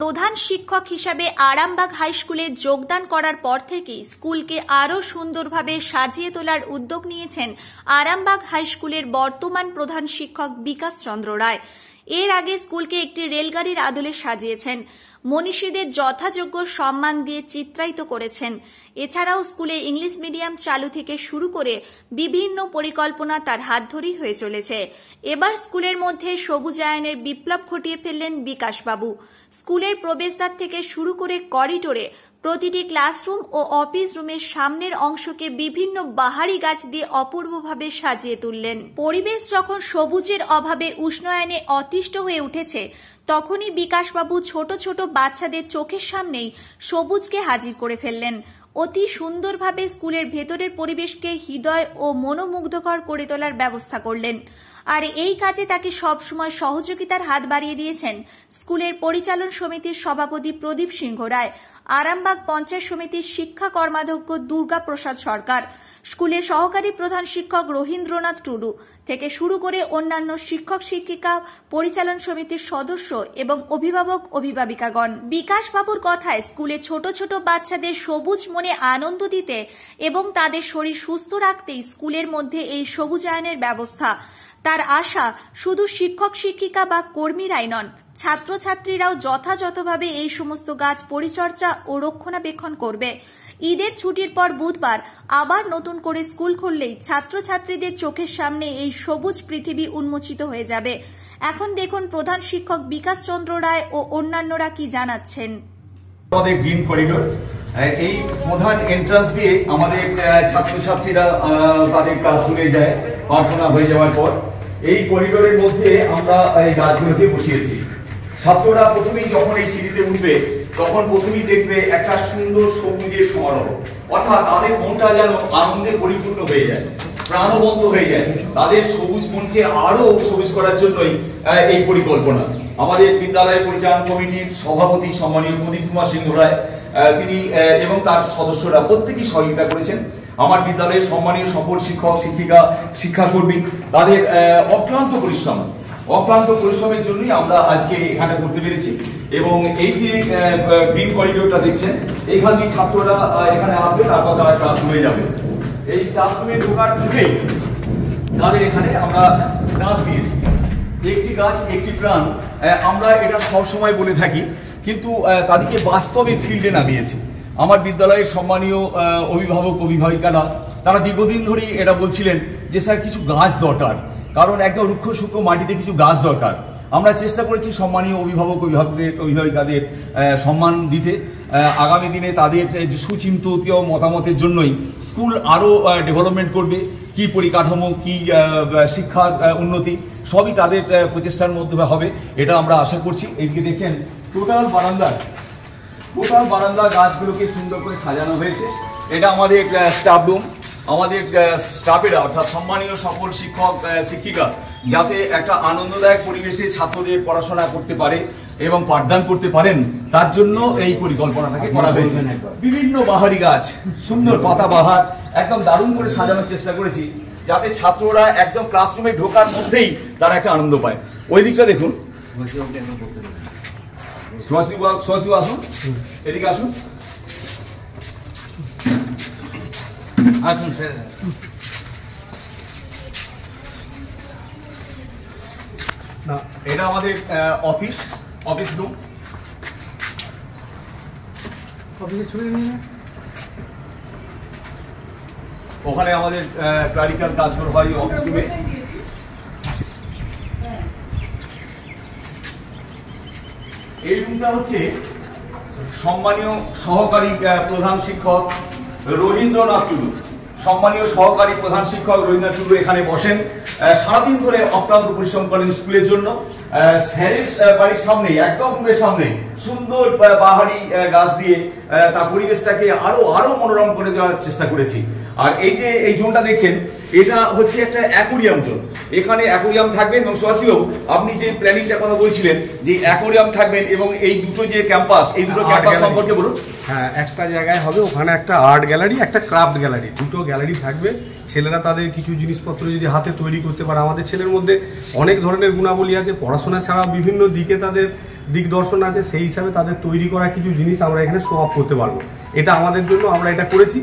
প্রধান শিক্ষক হিসাবে আরামবাগ হাই স্কুলে যোগদান করার পর থেকেই স্কুলকে আরও সুন্দরভাবে সাজিয়ে তোলার উদ্যোগ নিয়েছেন আরামবাগ হাই স্কুলের বর্তমান প্রধান শিক্ষক বিকাশ চন্দ্র রায়। এর আগে স্কুলকে একটি রেলগাড়ির আদলে সাজিয়েছেন, মনীষীদের যথাযোগ্য সম্মান দিয়ে চিত্রায়িত করেছেন। এছাড়াও স্কুলে ইংলিশ মিডিয়াম চালু থেকে শুরু করে বিভিন্ন পরিকল্পনা তার হাত ধরেই হয়ে চলেছে। এবার স্কুলের মধ্যে সবুজায়নের বিপ্লব ঘটিয়ে ফেললেন বিকাশবাবু। স্কুলের প্রবেশদ্বার থেকে শুরু করে করিডোরে প্রতিটি ক্লাসরুম ও অফিস রুমের সামনের অংশকে বিভিন্ন বাহারি গাছ দিয়ে অপূর্বভাবে সাজিয়ে তুললেন। পরিবেশ যখন সবুজের অভাবে উষ্ণায়নে অতিষ্ঠ হয়ে উঠেছে, তখনই বিকাশবাবু ছোট ছোট বাচ্চাদের চোখের সামনেই সবুজকে হাজির করে ফেললেন। অতি সুন্দরভাবে স্কুলের ভেতরের পরিবেশকে হৃদয় ও মনোমুগ্ধকর করে তোলার ব্যবস্থা করলেন। আর এই কাজে তাকে সবসময় সহযোগিতার হাত বাড়িয়ে দিয়েছেন স্কুলের পরিচালন সমিতির সভাপতি প্রদীপ সিংহ রায়, আরামবাগ পঞ্চায়েত সমিতির শিক্ষা কর্মাধ্যক্ষ দুর্গা প্রসাদ সরকার, স্কুলের সহকারী প্রধান শিক্ষক রবীন্দ্রনাথ টুডু থেকে শুরু করে অন্যান্য শিক্ষক শিক্ষিকা, পরিচালন সমিতির সদস্য এবং অভিভাবক অভিভাবিকাগণ। বিকাশবাবুর কথায় স্কুলে ছোট ছোট বাচ্চাদের সবুজ মনে আনন্দ দিতে এবং তাদের শরীর সুস্থ রাখতেই স্কুলের মধ্যে এই সবুজায়নের ব্যবস্থা। তার আশা শুধু শিক্ষক শিক্ষিকা বা কর্মীরাই নন, ছাত্রছাত্রীরাও যথাযথভাবে এই সমস্ত গাছ পরিচর্যা ও রক্ষণাবেক্ষণ করবে। ঈদের ছুটির পর বুধবার আবার নতুন করে স্কুল খুললেই ছাত্রছাত্রীদের চোখের সামনে এই সবুজ পৃথিবী উন্মোচিত হয়ে যাবে। এখন দেখুন প্রধান শিক্ষক বিকাশ চন্দ্র রায় ও অন্যান্যরা কি জানাচ্ছেন। আমাদের গ্রিন করিডোর, এই প্রধান এন্ট্রান্স দিয়ে আমাদের ছাত্রছাত্রীরা তাদের ক্লাসরুমে যায় প্রার্থনা হয়ে যাওয়ার পর। এই করিডোরের মধ্যে আমরা এই গাছগুলোকে বসিয়েছি। ছাত্ররা প্রথমেই যখন এই সিঁড়িতে উঠবে তখন প্রথমেই দেখবে একটা সুন্দর সবুজের সমারোহ, অর্থাৎ তাদের মনটা যেন আনন্দে পরিপূর্ণ হয়ে যায়, প্রাণবন্ত হয়ে যায়। তাদের সবুজ মনকে আরো সবুজ করার জন্যই এই পরিকল্পনা। আমাদের বিদ্যালয় পরিচালন কমিটির সভাপতি সম্মানীয় প্রদীপ কুমার সিংহ রায়, তিনি এবং তার সদস্যরা প্রত্যেকেই সহযোগিতা করেছেন। আমার বিদ্যালয়ের সম্মানীয় সকল শিক্ষক শিক্ষিকা, শিক্ষাকর্মী, তাদের অক্লান্ত পরিশ্রমের জন্যই আমরা আজকে এখানে করতে পেরেছি। এবং এই যে গ্রিন করিডোরটা দেখছেন, এইখান দিয়ে ছাত্ররা এখানে আসবে, তারপর তারা ক্লাসরুমে যাবে। এই ক্লাসরুমে ঢোকার মুখেই তাদের এখানে আমরা গাছ দিয়েছি। একটি গাছ একটি প্রাণ, আমরা এটা সবসময় বলে থাকি, কিন্তু তাদেরকে বাস্তবে ফিল্ডে নামিয়েছি। আমার বিদ্যালয়ের সম্মানীয় অভিভাবক অভিভাবিকারা তারা দীর্ঘদিন ধরেই এটা বলছিলেন যে স্যার কিছু গাছ দরকার, কারণ একদম রুক্ষ সূক্ষ্ম মাটিতে কিছু গাছ দরকার। আমরা চেষ্টা করেছি সম্মানীয় অভিভাবক অভিভাবিকাদের সম্মান দিতে। আগামী দিনে তাদের সুচিন্তিত মতামতের জন্যই স্কুল আরও ডেভেলপমেন্ট করবে। কি পরিকাঠামো, কি শিক্ষার উন্নতি, সবই তাদের প্রচেষ্টার মধ্যে হবে, এটা আমরা আশা করছি। এইদিকে দেখছেন টোটাল বারান্দা গাছগুলোকে সুন্দর করে সাজানো হয়েছে। এটা আমাদের স্টাফ রুম। আমাদের স্টাফেরা অর্থাৎ সম্মানীয় সকল শিক্ষক শিক্ষিকা যাতে একটা আনন্দদায়ক পরিবেশে ছাত্রদের পড়াশোনা করতে পারে এবং পাঠদান করতে পারেন, তার জন্য এই পরিকল্পনাটাকে করা হয়েছে। বিভিন্ন বাহারি গাছ, সুন্দর পাতা বাহার, একদম দারুণ করে সাজানোর চেষ্টা করেছি, যাতে ছাত্ররা একদম ক্লাসরুমে ঢোকার মধ্যেই তারা একটা আনন্দ পায়। ওই দিকটা দেখুন, আসুন, এদিকে আসুন, আসুন স্যার। এটা আমাদের অফিস রুম। ওখানে আমাদের ক্লারিক্যাল কাজগুলো হয় অফিস রুমে। এই রুমটা হচ্ছে সম্মানীয় সহকারী প্রধান শিক্ষক রবীন্দ্রনাথ টুডু। সম্মানীয় সহকারী প্রধান শিক্ষক রবীন্দ্রনাথ টুডু এখানে বসেন, সারাদিন ধরে অক্লান্ত পরিশ্রম করেন স্কুলের জন্য। স্যারের বাড়ির সামনে, একদম রুমের সামনে সুন্দর বাহারি গাছ দিয়ে তার পরিবেশটাকে আরো মনোরম করে দেওয়ার চেষ্টা করেছি। আর এই যে এই জোনটা দেখছেন, এটা হচ্ছে একটা অ্যাকোরিয়াম জোন। এখানে অ্যাকোরিয়াম থাকবেন এবং সোয়াসিও আপনি যে প্ল্যানিংটার কথা বলছিলেন যে অ্যাকোরিয়াম থাকবেন এবং এই দুটো যে ক্যাম্পাস, এই দুটো ক্যাম্পাস সম্পর্কে বলুন। হ্যাঁ, একটা জায়গায় হবে, ওখানে একটা আর্ট গ্যালারি, একটা ক্রাফট গ্যালারি, দুটো গ্যালারি থাকবে। ছেলেরা তাদের কিছু জিনিসপত্র যদি হাতে তৈরি করতে পারে, আমাদের ছেলের মধ্যে অনেক ধরনের গুণাবলী আছে, পড়াশোনা ছাড়াও বিভিন্ন দিকে তাদের দিগদর্শন আছে, সেই হিসাবে তাদের তৈরি করা কিছু জিনিস আমরা এখানে শো অফ করতে পারবো। এটা আমাদের জন্য আমরা এটা করেছি।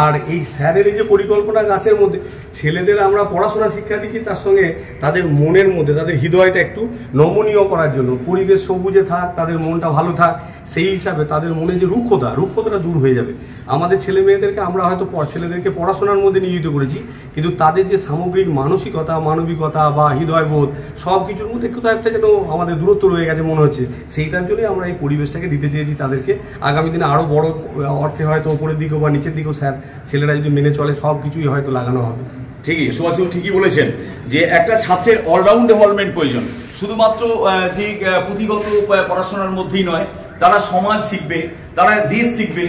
আর এই স্যারের এই যে পরিকল্পনা গাছের মধ্যে ছেলেদের আমরা পড়াশোনা শিক্ষা দিচ্ছি, তার সঙ্গে তাদের মনের মধ্যে তাদের হৃদয়টা একটু নমনীয় করার জন্য, পরিবেশ সবুজে থাক, তাদের মনটা ভালো থাক, সেই হিসাবে তাদের মনে যে রুক্ষতাটা দূর হয়ে যাবে। আমাদের ছেলে মেয়েদেরকে আমরা হয়তো ছেলেদেরকে পড়াশোনার মধ্যে নিয়োজিত করেছি, কিন্তু তাদের যে সামগ্রিক মানসিকতা, মানবিকতা বা হৃদয়বোধ সব কিছুর মধ্যে কোথাও একটা যেন আমাদের দূরত্ব রয়ে গেছে মনে হচ্ছে। সেইটার জন্যই আমরা এই পরিবেশটাকে দিতে চেয়েছি তাদেরকে। আগামী দিনে আরও বড় অর্থে হয়তো ওপরের দিকেও বা নিচের দিকেও স্যার ছেলেরা যদি মেনে চলে সব কিছুই হয়তো লাগানো হবে। ঠিকই, সুভাষবাবু ঠিকই বলেছেন যে একটা ছাত্রের অলরাউন্ড ডেভেলপমেন্ট প্রয়োজন। শুধুমাত্র যে পুঁথিগত পড়াশোনার মধ্যেই নয়, তারা সমাজ শিখবে, তারা দেশ শিখবে,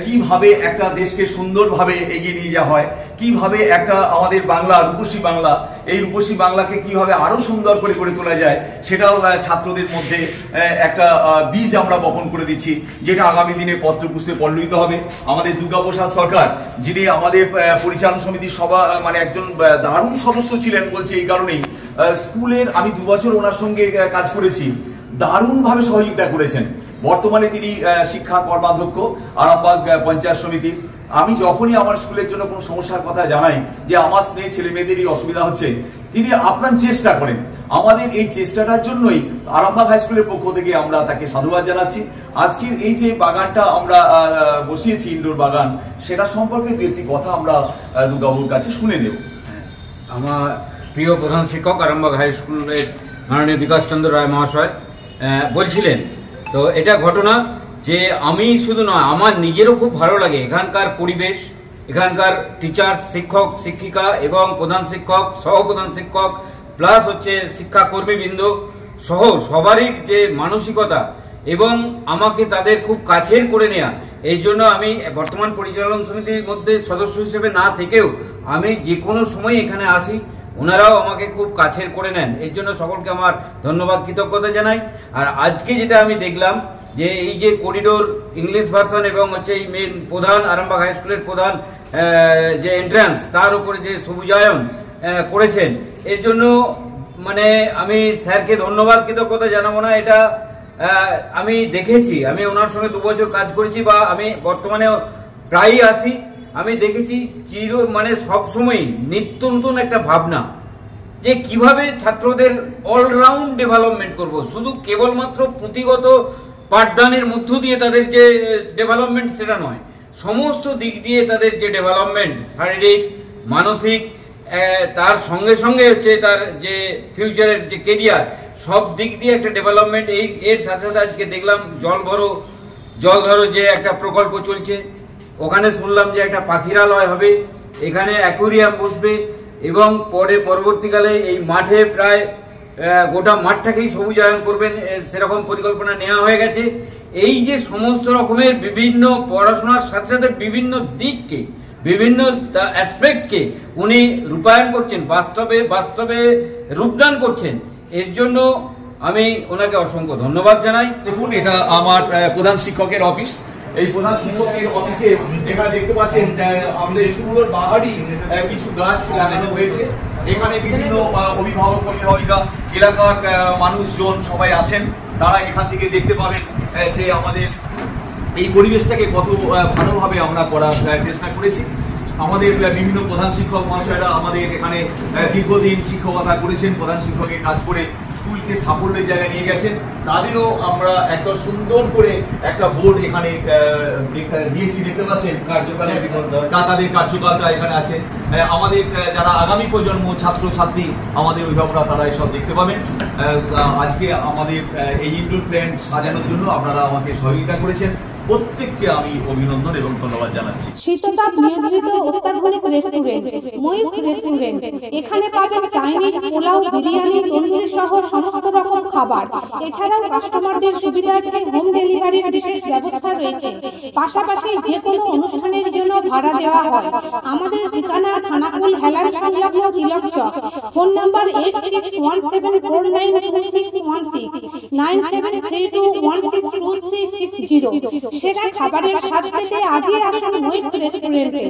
কিভাবে একটা দেশকে সুন্দরভাবে এগিয়ে নিয়ে যাওয়া হয়, কিভাবে একটা আমাদের বাংলা, রূপসী বাংলা, এই রূপসী বাংলাকে কিভাবে আরো সুন্দর করে গড়ে তোলা যায়, সেটাও ছাত্রদের মধ্যে একটা বীজ আমরা বপন করে দিচ্ছি, যেটা আগামী দিনে পত্রপুষ্পে পল্লবিত হবে। আমাদের দুর্গাপ্রসাদ সরকার, যিনি আমাদের পরিচালন সমিতির মানে একজন দারুণ সদস্য ছিলেন, বলছি এই কারণেই, স্কুলের আমি 2 বছর ওনার সঙ্গে কাজ করেছি, দারুণভাবে সহযোগিতা করেছেন। বর্তমানে তিনি শিক্ষা কর্মাধ্যক্ষ আরামবাগ পঞ্চায়েত সমিতি। আমি যখনই আমার স্কুলের জন্য কোনো সমস্যার কথা জানাই যে আমার স্নেহ ছেলে মেয়েদেরই অসুবিধা হচ্ছে, তিনি আপ্রাণ চেষ্টা করেন। আমাদের এই চেষ্টাটার জন্যই আরামবাগ হাই স্কুলের পক্ষ থেকে আমরা তাকে সাধুবাদ জানাচ্ছি। আজকের এই যে বাগানটা আমরা বসিয়েছি, ইনডোর বাগান, সেটা সম্পর্কে 2-1টি কথা আমরা দুর্গাবুর কাছে শুনে নেব। আমার প্রিয় প্রধান শিক্ষক আরামবাগ হাই স্কুলের মাননীয় বিকাশ চন্দ্র রায় মহাশয় বলছিলেন, তো এটা ঘটনা যে আমি শুধু নয়, আমার নিজেরও খুব ভালো লাগে এখানকার পরিবেশ, এখানকার টিচার, শিক্ষক শিক্ষিকা এবং প্রধান শিক্ষক, সহপ্রধান শিক্ষক, প্লাস হচ্ছে শিক্ষাকর্মীবৃন্দ সহ সবারই যে মানসিকতা এবং আমাকে তাদের খুব কাছের করে নেওয়া। এই জন্য আমি বর্তমান পরিচালন সমিতির মধ্যে সদস্য হিসেবে না থেকেও আমি যে কোনো সময় এখানে আসি, ওনারাও আমাকে খুব কাছের করে নেন। এর জন্য সকলকে আমার ধন্যবাদ, কৃতজ্ঞতা জানাই। আর আজকে যেটা আমি দেখলাম যে এই যে করিডোর ইংলিশ ভার্সন এবং হচ্ছে এই মেন প্রধান আরামবাগ হাই স্কুলের প্রধান যে এন্ট্রান্স, তার উপরে যে সবুজায়ন করেছেন, এর জন্য মানে আমি স্যারকে ধন্যবাদ কৃতজ্ঞতা জানাবো না। এটা আমি দেখেছি, আমি ওনার সঙ্গে 2 বছর কাজ করেছি বা আমি বর্তমানে প্রায়ই আসি। আমি দেখেছি মানে সবসময় নিত্য নতুন একটা ভাবনা যে কিভাবে ছাত্রদের অলরাউন্ড ডেভেলপমেন্ট করব, শুধু কেবলমাত্র পুঁথিগত পাঠদানের মধ্য দিয়ে তাদের যে ডেভেলপমেন্ট সেটা নয়, সমস্ত দিক দিয়ে তাদের যে ডেভেলপমেন্ট, শারীরিক, মানসিক, তার সঙ্গে সঙ্গে হচ্ছে তার যে ফিউচারের যে কেরিয়ার, সব দিক দিয়ে একটা ডেভেলপমেন্ট। এর সাথে সাথে আজকে দেখলাম জল ধরো যে একটা প্রকল্প চলছে, ওখানে শুনলাম যে একটা পাখিরালয় হবে, এখানে অ্যাকোয়ারিয়াম বসবে এবং পরবর্তীকালে এই মাঠে প্রায় গোটা মাঠটাকেই সবুজায়ন করবেন, সেরকম পরিকল্পনা নেওয়া হয়ে গেছে। এই যে সমস্ত রকমের বিভিন্ন পড়াশোনার সাথে সাথে বিভিন্ন দিককে, বিভিন্ন অ্যাসপেক্টকে উনি রূপায়ণ করছেন, বাস্তবে রূপদান করছেন। এর জন্য আমি ওনাকে অসংখ্য ধন্যবাদ জানাই। দেখুন, এটা আমার প্রধান শিক্ষকের অফিস। এই প্রধান শিক্ষকের অফিসে এখানে দেখতে পাচ্ছেন আমাদের সুন্দর বাহারি কিছু গাছ লাগানো হয়েছে। এখানে বিভিন্ন অভিভাবক অভিভাবিকা, এলাকার মানুষজন সবাই আসেন, তারা এখান থেকে দেখতে পাবেন যে আমাদের এই পরিবেশটাকে কত ভালোভাবে আমরা করার চেষ্টা করেছি। আমাদের বিভিন্ন প্রধান শিক্ষক মহাশয়রা আমাদের এখানে দীর্ঘদিন শিক্ষকতা করেছেন, প্রধান শিক্ষকের কাজ করে স্কুলকে সাফল্যের জায়গায় নিয়ে গেছেন। তাদেরও আমরা একটা সুন্দর করে একটা বোর্ড এখানে দিয়েছি, দেখতে পাচ্ছেন কার্যকালে তাদের কার্যকালটা এখানে আছে। আমাদের যারা আগামী প্রজন্ম ছাত্র ছাত্রী, আমাদের অভিভাবকরা, তারা এসব দেখতে পাবেন। আজকে আমাদের এই ইনডোর প্ল্যান্ট সাজানোর জন্য আপনারা আমাকে সহযোগিতা করেছেন, প্রত্যেককে আমি অভিনন্দন এবং ধন্যবাদ জানাচ্ছি। শীততাপ নিয়ন্ত্রিত অত্যাধুনিক রেস্টুরেন্ট ময়ূখ রেস্টুরেন্ট, এখানে পাবেন চাইনিজ, পোলাও, বিরিয়ানি, তন্দুরি সহ সমস্ত রকম খাবার। এছাড়াও কাস্টমারদের সুবিধার্থে হোম ডেলিভারির বিশেষ ব্যবস্থা রয়েছে। পাশাপাশি যে কোনো অনুষ্ঠানের জন্য ভাড়া দেওয়া হয়। আমাদের ঠিকানা থানাকুল হেলান সংলগ্ন তিলক চক। Phone number 8617492616 9732162360। সেরা খাবারের স্বাদ পেতে আজই আসুন ময়ূখ রেস্টুরেন্টে।